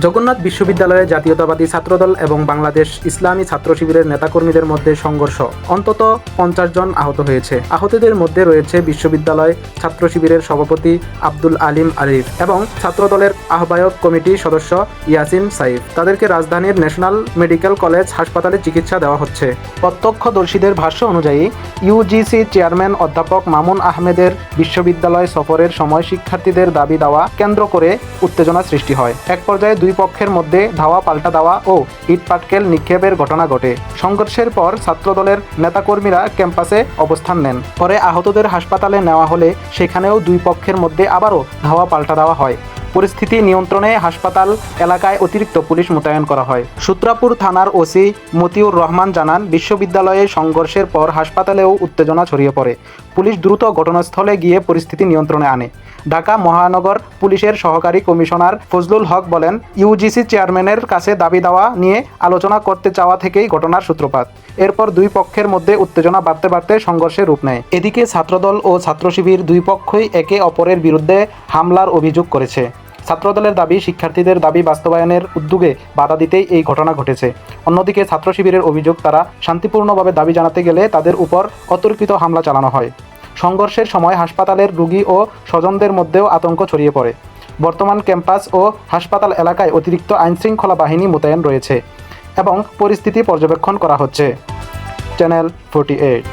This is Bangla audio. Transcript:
জগন্নাথ বিশ্ববিদ্যালয়ে জাতীয়তাবাদী ছাত্রদল এবং বাংলাদেশ ইসলামী ছাত্র শিবিরের নেতাকর্মীদের মধ্যে সংঘর্ষ, অন্তত 50 জন আহত হয়েছে। আহতদের মধ্যে রয়েছে বিশ্ববিদ্যালয় ছাত্র শিবিরের সভাপতি আব্দুল আলিম আরিফ এবং ছাত্রদলের আহ্বায়ক কমিটির সদস্য ইয়াসিন সাইফ। তাদেরকে রাজধানীর ন্যাশনাল মেডিকেল কলেজ হাসপাতালে চিকিৎসা দেওয়া হচ্ছে। প্রত্যক্ষদর্শীদের ভাষ্য অনুযায়ী ইউজিসি চেয়ারম্যান অধ্যাপক মামুন আহমেদের বিশ্ববিদ্যালয় সফরের সময় শিক্ষার্থীদের দাবি দাওয়া কেন্দ্র করে উত্তেজনা সৃষ্টি হয়। এক পর্যায়ে দুই পক্ষের মধ্যে ধাওয়া পাল্টা দেওয়া ও ইটপাটকেল নিক্ষেপের ঘটনা ঘটে। সংঘর্ষের পর ছাত্রদলের নেতাকর্মীরা ক্যাম্পাসে অবস্থান নেন। পরে আহতদের হাসপাতালে নেওয়া হলে সেখানেও দুই পক্ষের মধ্যে আবারও ধাওয়া পাল্টা দেওয়া হয়। পরিস্থিতি নিয়ন্ত্রণে হাসপাতাল এলাকায় অতিরিক্ত পুলিশ মোতায়েন করা হয়। সূত্রাপুর থানার ওসি মতিউর রহমান জানান, বিশ্ববিদ্যালয়ে সংঘর্ষের পর হাসপাতালেও উত্তেজনা ছড়িয়ে পড়ে। পুলিশ দ্রুত ঘটনাস্থলে গিয়ে পরিস্থিতি নিয়ন্ত্রণে আনে। ঢাকা মহানগর পুলিশের সহকারী কমিশনার ফজলুল হক বলেন, ইউজিসি চেয়ারম্যানের কাছে দাবি দাওয়া নিয়ে আলোচনা করতে চাওয়া থেকেই ঘটনার সূত্রপাত। এরপর দুই পক্ষের মধ্যে উত্তেজনা বাড়তে বাড়তে সংঘর্ষের রূপ নেয়। এদিকে ছাত্রদল ও ছাত্র শিবির দুই পক্ষই একে অপরের বিরুদ্ধে হামলার অভিযোগ করেছে। ছাত্রদলের দাবি, শিক্ষার্থীদের দাবি বাস্তবায়নের উদ্যোগে বাধা দিতেই এই ঘটনা ঘটেছে। অন্যদিকে ছাত্র শিবিরের অভিযোগ, তারা শান্তিপূর্ণভাবে দাবি জানাতে গেলে তাদের উপর অতর্কিত হামলা চালানো হয়। সংঘর্ষের সময় হাসপাতালের রোগী ও স্বজনদের মধ্যেও আতঙ্ক ছড়িয়ে পড়ে। বর্তমান ক্যাম্পাস ও হাসপাতাল এলাকায় অতিরিক্ত আইনশৃঙ্খলা বাহিনী মোতায়েন রয়েছে এবং পরিস্থিতি পর্যবেক্ষণ করা হচ্ছে। চ্যানেল 48।